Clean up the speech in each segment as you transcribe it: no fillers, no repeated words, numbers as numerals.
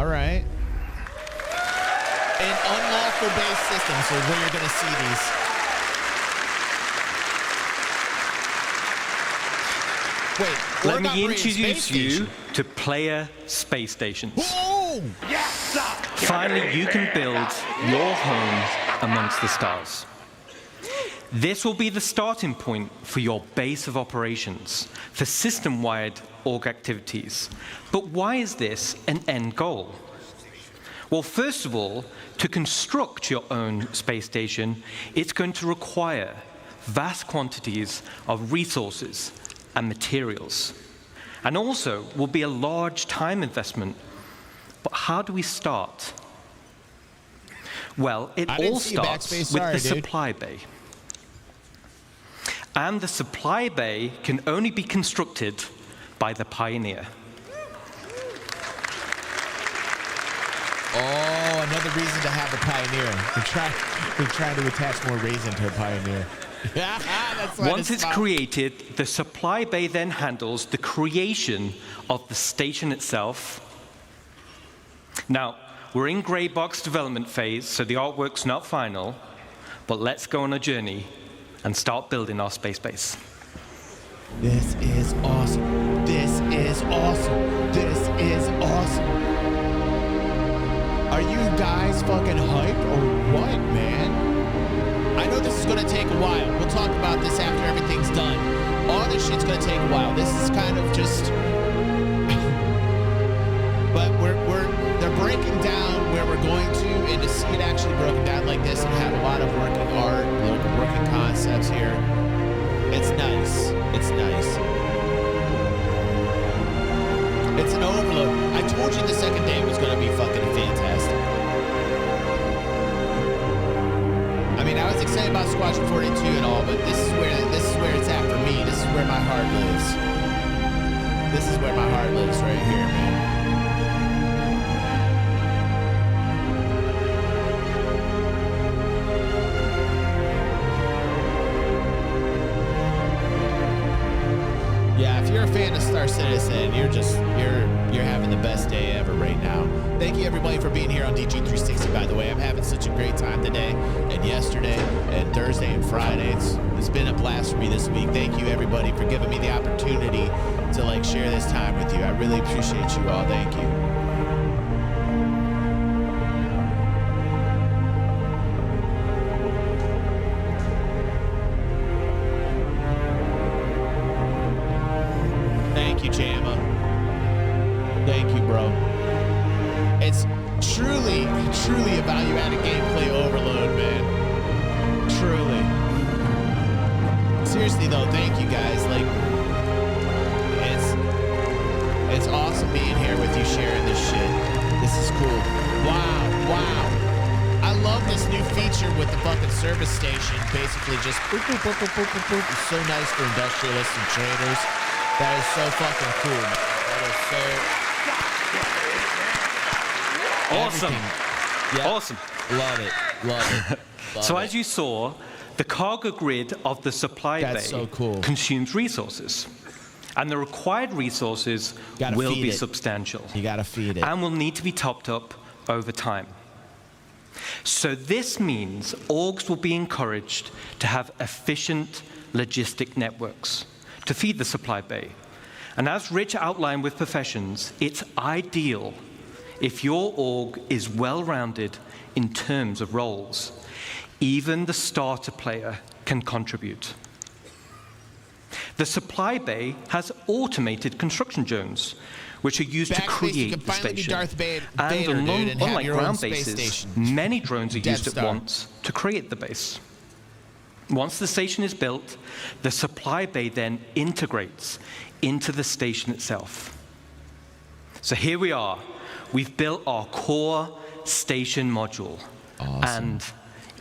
right. An unlawful base system, so where you're going to see these. Wait, let me introduce you to player space stations. Oh! Yes, sir. Finally, you can build your home amongst the stars. This will be the starting point for your base of operations for system-wide org activities. But why is this an end goal? Well, first of all, to construct your own space station, it's going to require vast quantities of resources and materials, and also will be a large time investment. But how do we start? Well, it all starts with the supply bay. And the supply bay can only be constructed by the Pioneer. Oh, another reason to have a Pioneer. We're trying to attach more reason to a Pioneer. Once it's created, the supply bay then handles the creation of the station itself. Now, we're in gray box development phase, so the artwork's not final, but let's go on a journey and start building our space base. This is awesome. This is awesome. This is awesome. Are you guys fucking hyped or what, man? I know this is gonna take a while. We'll talk about this after everything's done. All this shit's gonna take a while. This is kind of just, but they're breaking down where we're going to, and to see it actually broken down like this and have a lot of working art, working concepts here. It's nice. It's nice. It's an overload. I told you the second day was going to be fucking fantastic. I mean, I was excited about Squadron 42 and all, but this is where it's at for me. This is where my heart lives. This is where my heart lives right here, man. Yeah, if you're a fan of Star Citizen, you're having the best day ever right now. Thank you everybody for being here on DG360, by the way. I'm having such a great time today and yesterday and Thursday and Friday. It's been a blast for me this week. Thank you everybody for giving me the opportunity to share this time with you. I really appreciate you all. Thank you. Thank you, Jamma. Thank you, bro. It's truly a value-added gameplay overload, man. Truly. Seriously, though, thank you, guys. It's awesome being here with you, sharing this shit. This is cool. Wow. I love this new feature with the fucking service station. Basically, just boop, boop, boop, boop, boop, boop, boop. It's so nice for industrialists and traders. That is so fucking cool, man. That is so... Awesome. Yep. Awesome. Love it. Love it. So as you saw, the cargo grid of the supply bay consumes resources. And the required resources will be substantial. You gotta feed it. And will need to be topped up over time. So this means orgs will be encouraged to have efficient logistic networks to feed the supply bay. And as Rich outlined with professions, it's ideal if your org is well-rounded in terms of roles. Even the starter player can contribute. The supply bay has automated construction zones, which are used to create the station. And unlike ground bases, many drones are used at once to create the base. Once the station is built, the supply bay then integrates into the station itself. So here we are. We've built our core station module. Awesome. And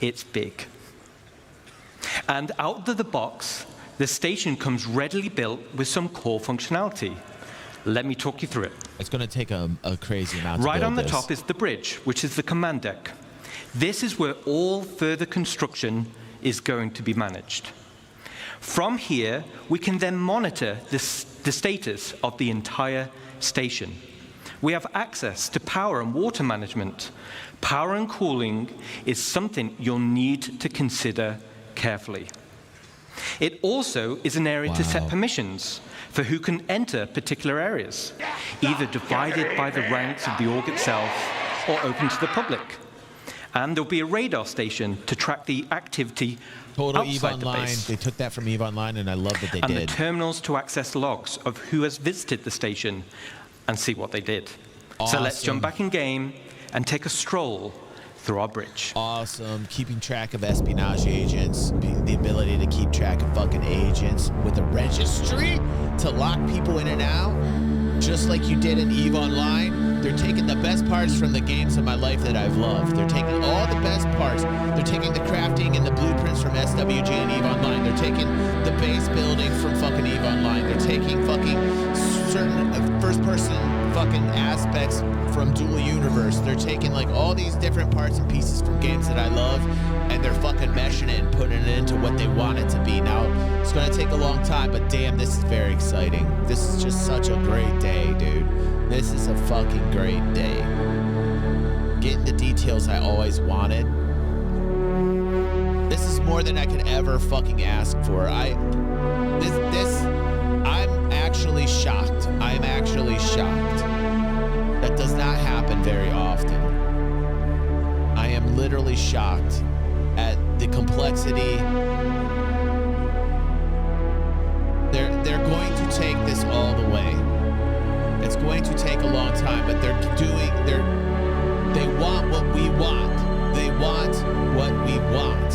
it's big. And out of the box, the station comes readily built with some core functionality. Let me talk you through it. It's going to take a crazy amount to build Right on the this. top is the bridge, which is the command deck. This is where all further construction is going to be managed. From here, we can then monitor the status of the entire station. We have access to power and water management. Power and cooling is something you'll need to consider carefully. It also is an area to set permissions for who can enter particular areas, either divided by the ranks of the org itself or open to the public. And there'll be a radar station to track the activity Total EVE outside the Online. base. They took that from EVE Online, and I love that they And did. the terminals to access logs of who has visited the station and see what they did. So let's jump back in game and take a stroll through our bridge. Awesome. Keeping track of espionage agents, the ability to keep track of fucking agents with a registry to lock people in and out, just like you did in EVE Online. They're taking the best parts from the games of my life that I've loved. They're taking all the best parts. They're taking the crafting and the blueprints from SWG and EVE Online. They're taking the base building from fucking EVE Online. They're taking fucking certain first-person fucking aspects from Dual Universe. They're taking like all these different parts and pieces from games that I love, and they're fucking meshing it and putting it into what they want it to be. Now, it's gonna take a long time, but damn, this is very exciting. This is just such a great day, dude. This is a fucking great day. Getting the details I always wanted. This is more than I could ever fucking ask for. I'm actually shocked. I'm actually shocked. That does not happen very often. I am literally shocked at the complexity. They're going to take this all the way. It's going to take a long time, but they want what we want. They want what we want.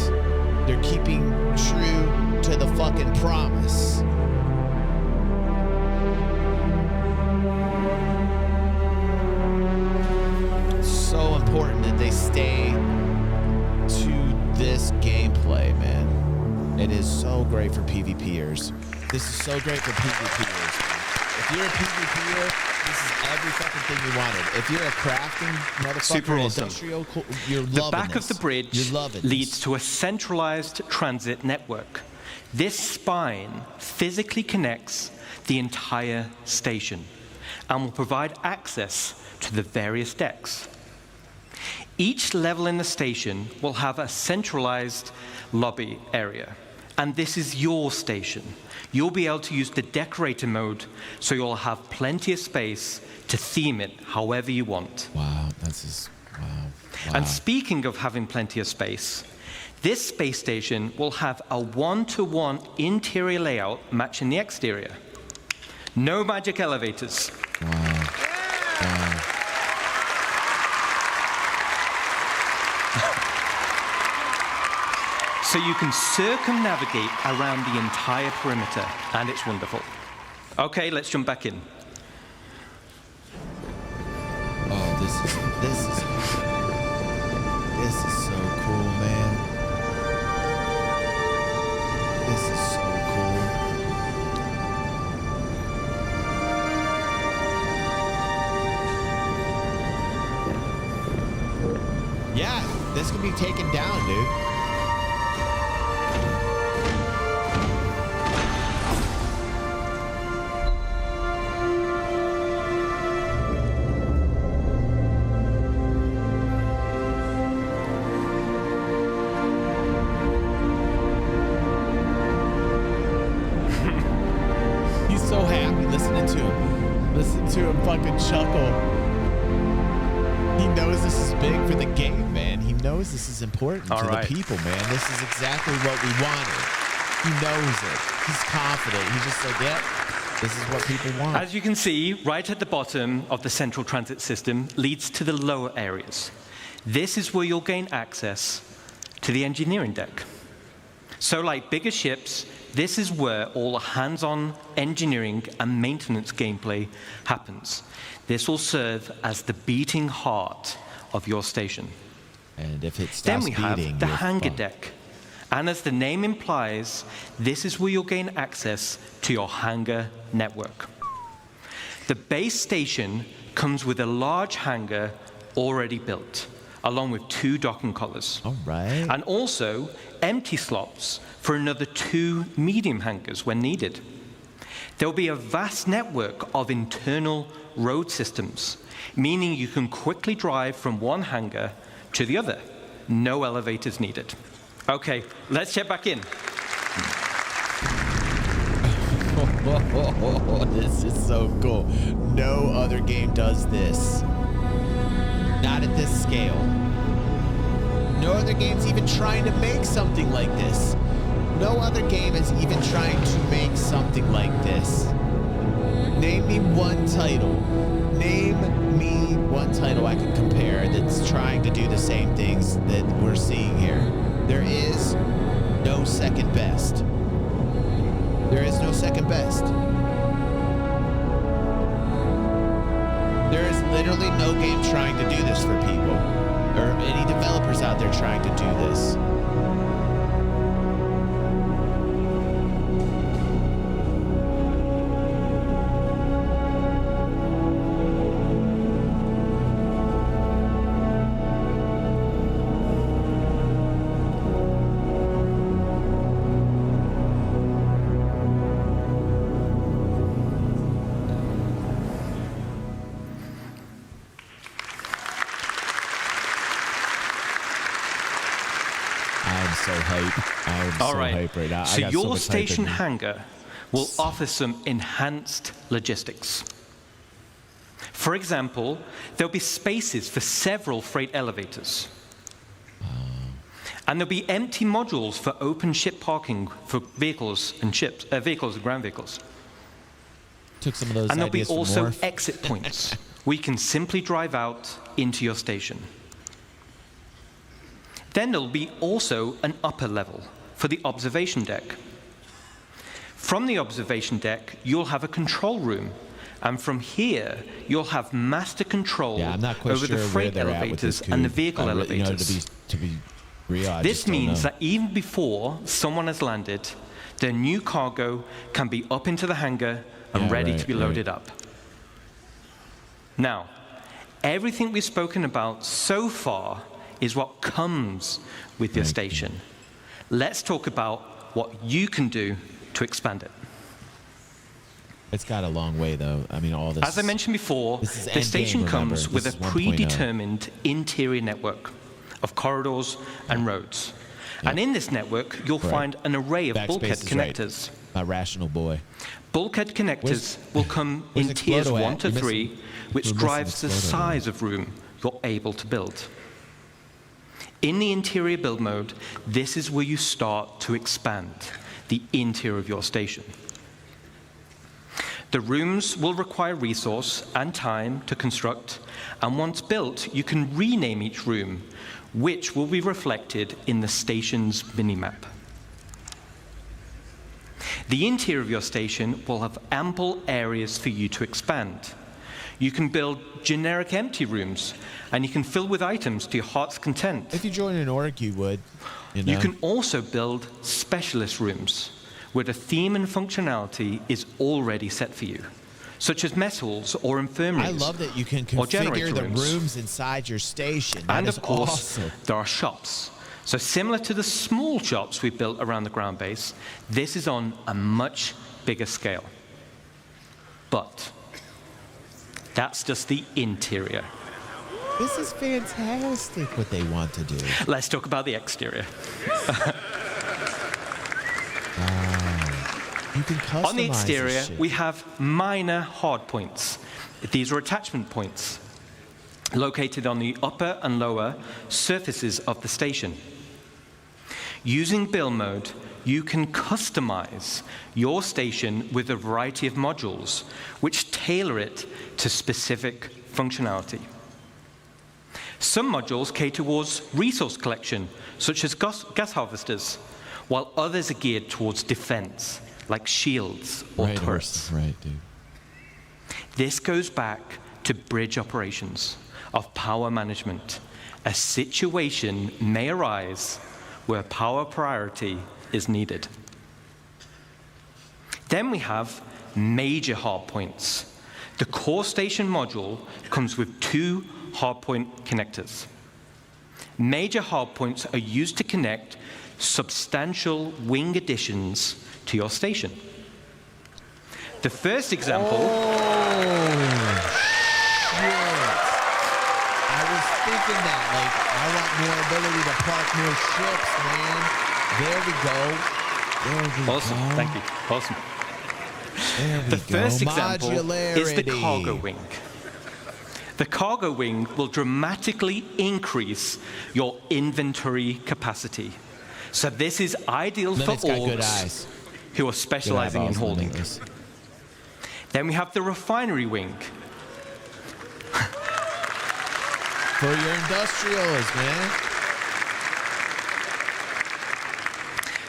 They're keeping true to the fucking promise. It's so important that they stay to this gameplay, man. It is so great for PvPers. This is so great for PvPers. If you're a PvPer, this is every fucking thing you wanted. If you're a crafting motherfucker, Super awesome. industrial, you're loving The back this. of the bridge leads to a centralized transit network. This spine physically connects the entire station and will provide access to the various decks. Each level in the station will have a centralized lobby area, and this is your station. You'll be able to use the decorator mode, so you'll have plenty of space to theme it however you want. Wow, that's just, wow. And speaking of having plenty of space, this space station will have a one-to-one interior layout matching the exterior. No magic elevators. Wow. Wow. So you can circumnavigate around the entire perimeter, and it's wonderful. Okay, let's jump back in. Oh, this is so cool, man. This is so cool. Yeah, this can be taken down, dude. To him fucking chuckle. He knows this is big for the game, man. He knows this is important to the people, man. This is exactly what we wanted. He knows it. He's confident. He's just like, yeah, this is what people want. As you can see, right at the bottom of the central transit system leads to the lower areas. This is where you'll gain access to the engineering deck. So like bigger ships, this is where all the hands-on engineering and maintenance gameplay happens. This will serve as the beating heart of your station. And if it stops then we beating, have the hangar deck. And as the name implies, this is where you'll gain access to your hangar network. The base station comes with a large hangar already built, along with 2 docking collars. All right. And also empty slots for another 2 medium hangars when needed. There will be a vast network of internal road systems, meaning you can quickly drive from one hangar to the other. No elevators needed. Okay, let's check back in. This is so cool. No other game does this. Not at this scale. No other game's even trying to make something like this. No other game is even trying to make something like this. Name me one title. Name me one title I can compare that's trying to do the same things that we're seeing here. There is no second best. There is no second best. There is literally no game trying to do this for people, or any developers out there trying to do this. All right. Right now. So your station hangar will offer some enhanced logistics. For example, there'll be spaces for several freight elevators. And there'll be empty modules for open ship parking for vehicles and ships, vehicles and ground vehicles. Took some of those and there'll be ideas from also Morph. exit points where you can simply drive out into your station. Then there'll be also an upper level for the observation deck. From the observation deck, you'll have a control room. And from here, you'll have master control over the freight elevators and the vehicle elevators. To be real, this means that even before someone has landed, their new cargo can be up into the hangar and ready to be loaded up. Now, everything we've spoken about so far is what comes with your station. Let's talk about what you can do to expand it. It's got a long way, though. I mean, all this. As I mentioned before, the station comes with a predetermined interior network of corridors and roads. Yep. And in this network, you'll find an array of bulkhead connectors. My rational boy. Bulkhead connectors will come in tiers 1 to 3, which drives the size of room you're able to build. In the interior build mode, this is where you start to expand the interior of your station. The rooms will require resource and time to construct, and once built, you can rename each room, which will be reflected in the station's minimap. The interior of your station will have ample areas for you to expand. You can build generic empty rooms, and you can fill with items to your heart's content. If you join an org, you would. You can also build specialist rooms, where the theme and functionality is already set for you, such as mess halls or infirmaries. I love that you can configure the rooms inside your station. And of course, there are shops. So similar to the small shops we built around the ground base, this is on a much bigger scale. But that's just the interior. This is fantastic what they want to do. Let's talk about the exterior. You can customize on the exterior, we have minor hard points. These are attachment points located on the upper and lower surfaces of the station. Using build mode, you can customize your station with a variety of modules, which tailor it to specific functionality. Some modules cater towards resource collection, such as gas harvesters, while others are geared towards defense, like shields or turrets. Right, dude. This goes back to bridge operations of power management. A situation may arise where power priority is needed. Then we have major hardpoints. The core station module comes with 2 hardpoint connectors. Major hardpoints are used to connect substantial wing additions to your station. The first example. I was thinking that, like, I want more ability to park more ships, man. There we go. Awesome. Thank you. Awesome. The first example is the cargo wing. The cargo wing will dramatically increase your inventory capacity. So this is ideal for orcs who are specializing in holding. Then we have the refinery wing. For your industrials, man.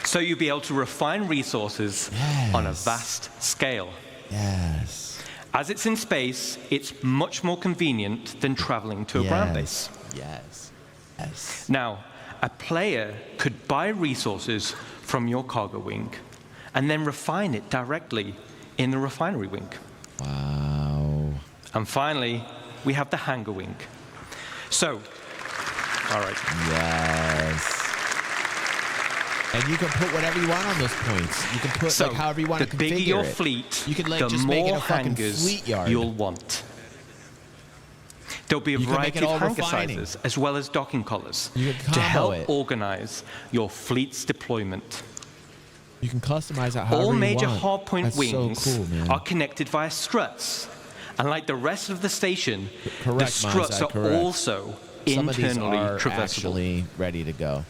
So you'll be able to refine resources on a vast scale. Yes. As it's in space, it's much more convenient than traveling to a ground base. Yes. Now, a player could buy resources from your cargo wing and then refine it directly in the refinery wing. Wow. And finally, we have the hangar wing. So, all right. Yes. And you can put whatever you want on those points. You can put like however you want to configure it. The bigger your fleet, you can, like, the just make it more a fucking hangars fleet yard. you'll want. There'll be a variety of hangar sizes as well as docking collars to help organize your fleet's deployment. You can customize that however you want. All major hardpoint wings so cool, are connected via struts. And like the rest of the station, the struts are also internally traversable. Actually ready to go.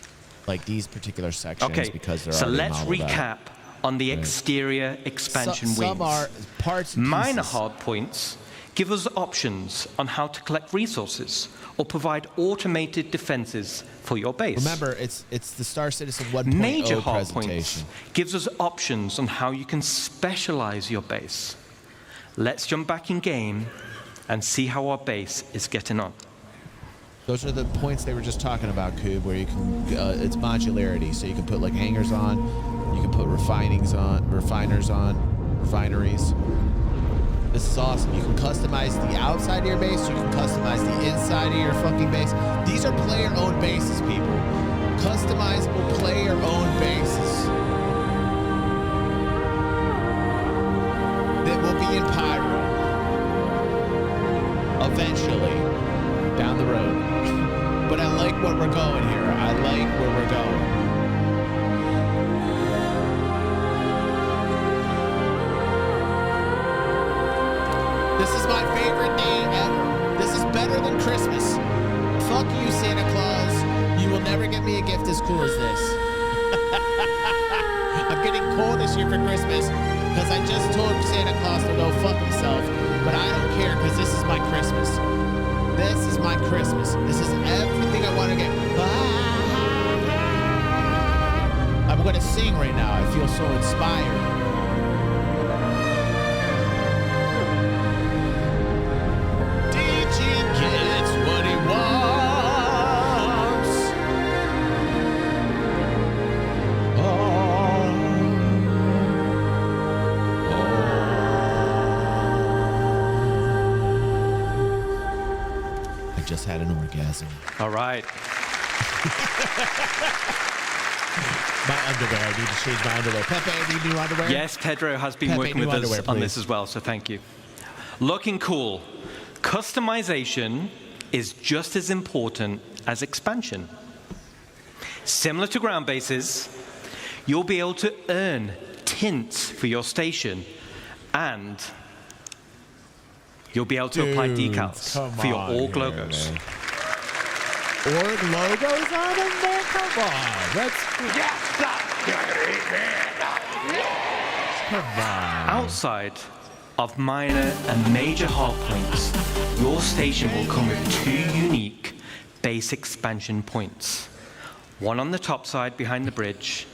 Like these particular sections, because they're so already let's recap on the exterior expansion wings. Some are parts and Minor pieces. hardpoints give us options on how to collect resources or provide automated defenses for your base. Remember, it's the Star Citizen 1.0 Major presentation. hardpoints gives us options on how you can specialize your base. Let's jump back in game and see how our base is getting on. Those are the points they were just talking about, Coob, where you can, it's modularity. So you can put like hangars on, you can put refineries on, refineries. This is awesome. You can customize the outside of your base, you can customize the inside of your fucking base. These are player-owned bases, people. Customizable player-owned bases. That will be in Pyro. Eventually. Down the road. But I like where we're going here. I like where we're going. This is my favorite day ever. This is better than Christmas. Fuck you, Santa Claus. You will never get me a gift as cool as this. I'm getting cold this year for Christmas because I just told Santa Claus to go fuck himself. But I don't care because this is my Christmas. This is my Christmas. This is everything I want to get. I'm going to sing right now. I feel so inspired. DJ gets what he wants. Just had an orgasm. All right. My underwear. I need to change my underwear. Pepe, need new underwear? Yes, Pedro has been working with us on this as well, so thank you. Looking cool. Customization is just as important as expansion. Similar to ground bases, you'll be able to earn tints for your station and you'll be able to apply decals for your org logos. Man. Org logos on them, man? Come on. Come on. Outside of minor and major hardpoints, your station will come with 2 unique base expansion points. One on the top side behind the bridge,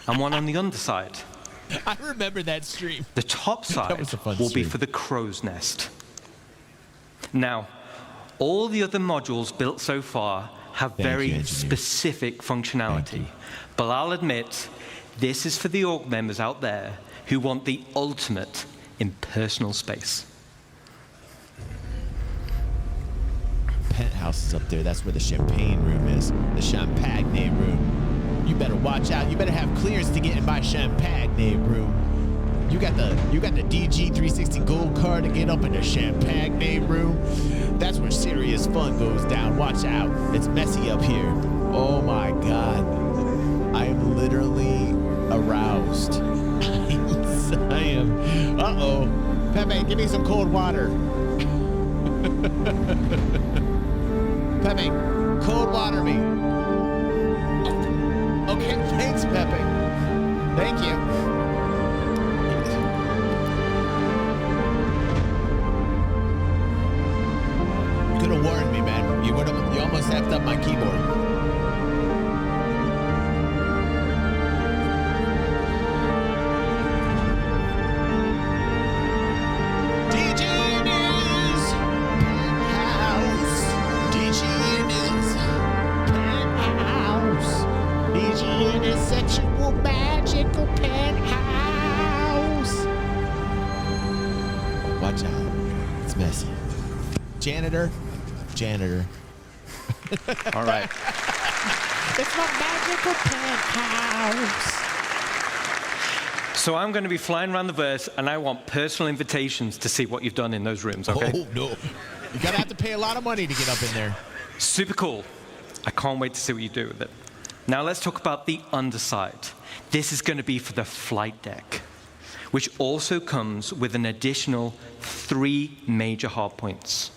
and one on the underside. I remember that stream. The top side will be for the crow's nest. Now, all the other modules built so far have very specific functionality. But I'll admit, this is for the org members out there who want the ultimate in personal space. Penthouse is up there. That's where the champagne room is. The champagne room. You better watch out. You better have clearance to get in my champagne room. You got the DG360 gold card to get up in the champagne room. That's where serious fun goes down. Watch out. It's messy up here. Oh my God. I am literally aroused. I am. Uh-oh. Pepe, give me some cold water. Pepe, cold water me. Okay, thanks, Pepe. Thank you. You could have warned me, man. You almost effed up my keyboard. Sexual magical penthouse. Watch out. It's messy. Janitor. All right. It's my magical penthouse. So I'm going to be flying around the verse, and I want personal invitations to see what you've done in those rooms, okay? Oh, no. You're going to have to pay a lot of money to get up in there. Super cool. I can't wait to see what you do with it. Now let's talk about the underside. This is going to be for the flight deck, which also comes with an additional 3 major hardpoints.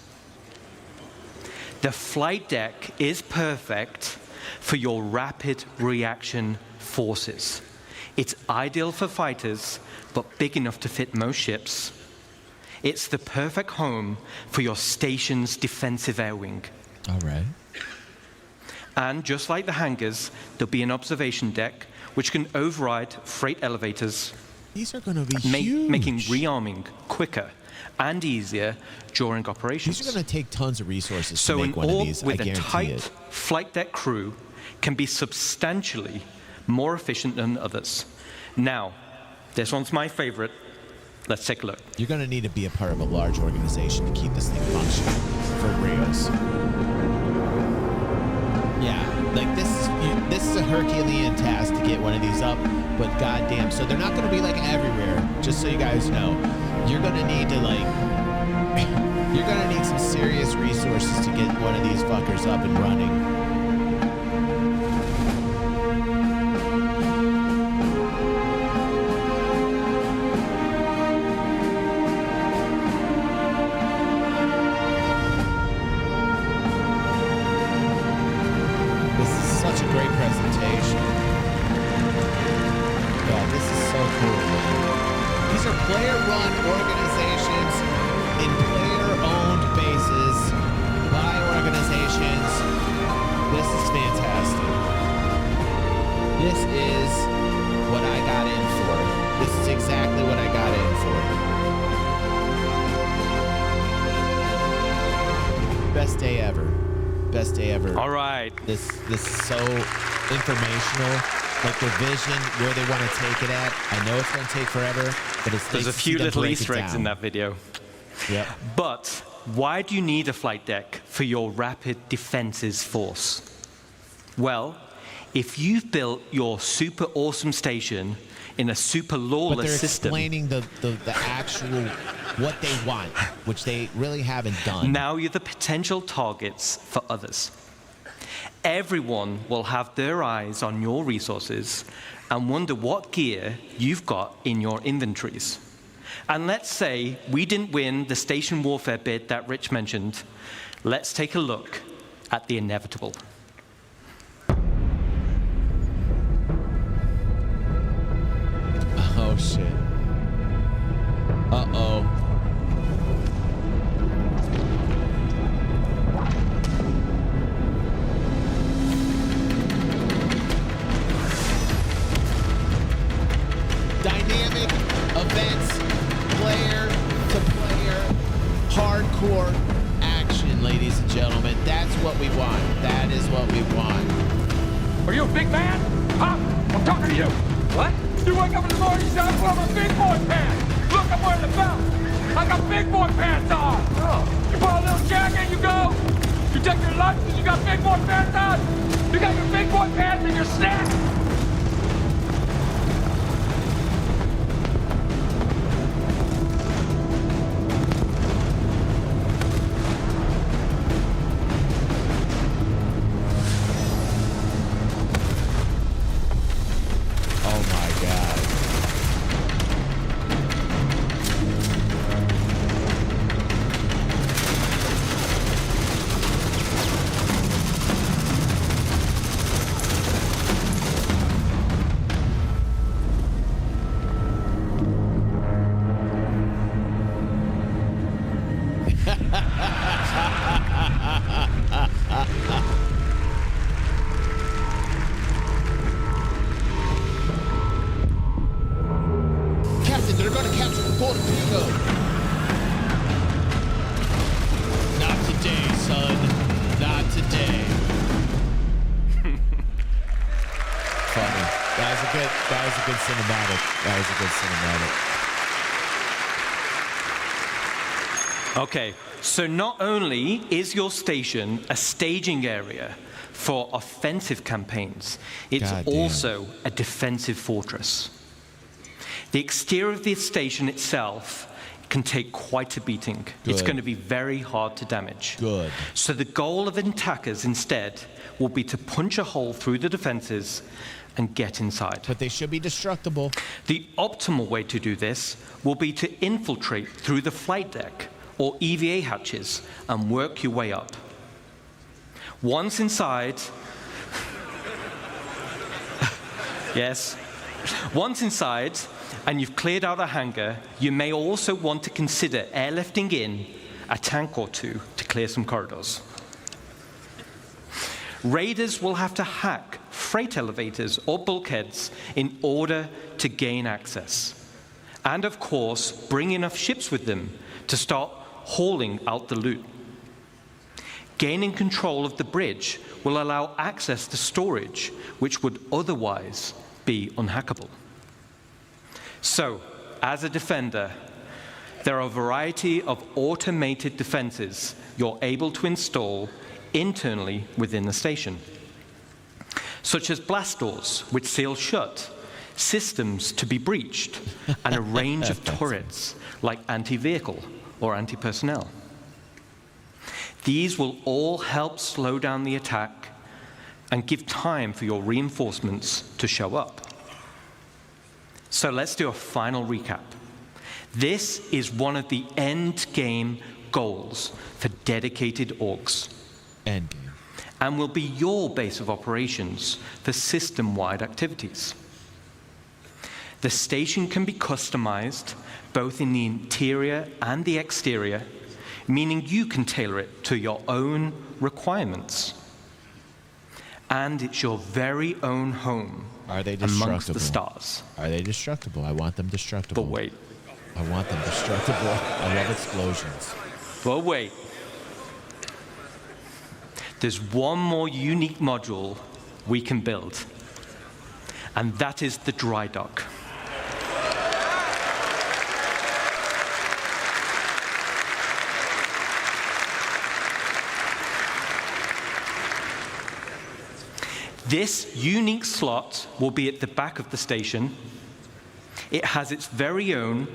The flight deck is perfect for your rapid reaction forces. It's ideal for fighters, but big enough to fit most ships. It's the perfect home for your station's defensive air wing. All right. And just like the hangars, there'll be an observation deck which can override freight elevators. These are going to be huge. Making rearming quicker and easier during operations. These are going to take tons of resources to So make an one of org these. with I a guarantee tight it. flight deck crew can be substantially more efficient than others. Now, this one's my favorite. Let's take a look. You're going to need to be a part of a large organization to keep this thing functioning for reals. Yeah, like this is a Herculean task to get one of these up, but goddamn, so they're not going to be like everywhere. Just so you guys know, you're going to need to you're going to need some serious resources to get one of these fuckers up and running. Great presentation. Yeah, this is so cool, man. These are player-run organizations in player-owned bases by organizations. This is fantastic. This is what I got in for. This is exactly what I got in for. Best day ever. Best day ever. All right. This is so informational. Like the vision, where they want to take it at. I know it's going to take forever, but it's There's a few little Easter eggs in that video. Yep. But why do you need a flight deck for your rapid defenses force? Well, if you've built your super awesome station in a super lawless system. But they're explaining the actual what they want, which they really haven't done. Now you're the potential targets for others. Everyone will have their eyes on your resources and wonder what gear you've got in your inventories. And let's say we didn't win the station warfare bid that Rich mentioned. Let's take a look at the inevitable. Oh, shit. Uh-oh. Dynamic events, player-to-player, hardcore action, ladies and gentlemen. That's what we want. That is what we want. Are you a big man? Huh? I'm talking to you. What? You wake up in the morning, you say, I'm wearing my big boy pants. Look, I'm wearing the belt. I got big boy pants on. Oh. You put on a little jacket, you go. You take your lunch and you got big boy pants on. You got your big boy pants and your snack. That was a good cinematic. That was a good cinematic. Okay, so not only is your station a staging area for offensive campaigns, it's also a defensive fortress. The exterior of the station itself can take quite a beating. It's going to be very hard to damage. Good. So the goal of attackers instead will be to punch a hole through the defenses and get inside. But they should be destructible. The optimal way to do this will be to infiltrate through the flight deck or EVA hatches and work your way up. Once inside, yes, once inside and you've cleared out a hangar, you may also want to consider airlifting in a tank or two to clear some corridors. Raiders will have to hack freight elevators or bulkheads in order to gain access. And of course, bring enough ships with them to start hauling out the loot. Gaining control of the bridge will allow access to storage, which would otherwise be unhackable. So, as a defender, there are a variety of automated defenses you're able to install internally within the station, such as blast doors, which seal shut, systems to be breached, and a range of turrets like anti-vehicle or anti-personnel. These will all help slow down the attack and give time for your reinforcements to show up. So let's do a final recap. This is one of the end game goals for dedicated orgs. End game. And will be your base of operations for system-wide activities. The station can be customized both in the interior and the exterior, meaning you can tailor it to your own requirements. And it's your very own home. Are they destructible? Amongst the stars. Are they destructible? I want them destructible. But wait. I want them destructible. I love explosions. But wait. There's one more unique module we can build, and that is the dry dock. This unique slot will be at the back of the station. It has its very own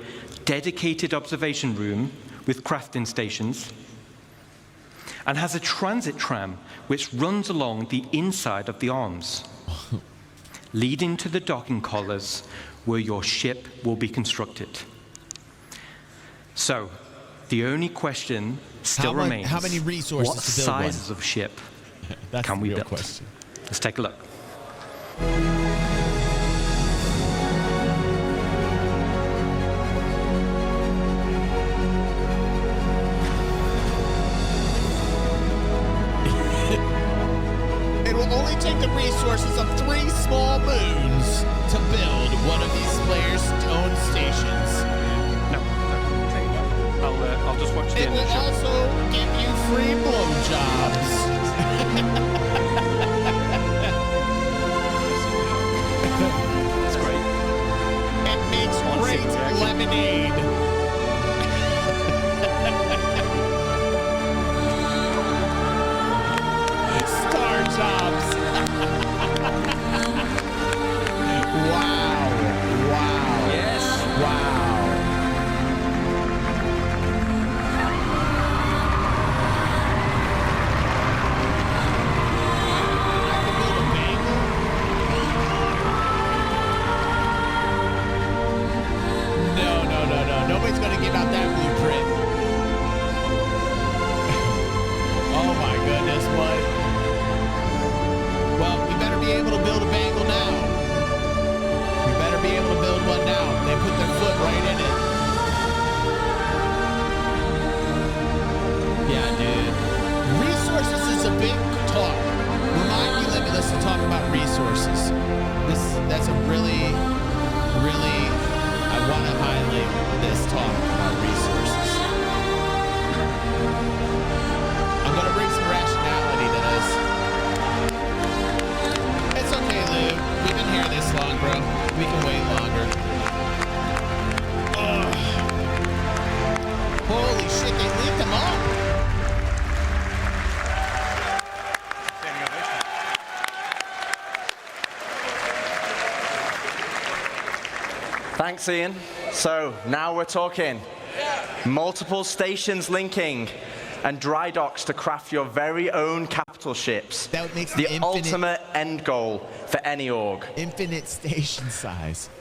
dedicated observation room with crafting stations, and has a transit tram which runs along the inside of the arms, leading to the docking collars where your ship will be constructed. So, the only question still remains, how many resources what to build one? sizes of ship That's can the we real build? question. Let's take a look. It will only take the resources of 3 small moons to build one of these players' own stations. No, take that. I'll just watch the It end will of the show. also give you free blowjobs. It's great. It makes great lemonade. Star jobs. Wow. Wow. Yes. Wow. No. Nobody's going to give out that blueprint. Oh my goodness, what? Well, we better be able to build a bagel now. We better be able to build one now. They put their foot right in it. Yeah, dude. Resources is a big talk. Remind me, Limitless, to talk about resources. That's a really, I want to highlight this talk about resources. I'm going to bring some rationality to this. It's okay, Lou. We've been here this long, bro. We Thanks, Ian. So now we're talking. Multiple stations linking and dry docks to craft your very own capital ships. That makes the ultimate end goal for any org. Infinite station size.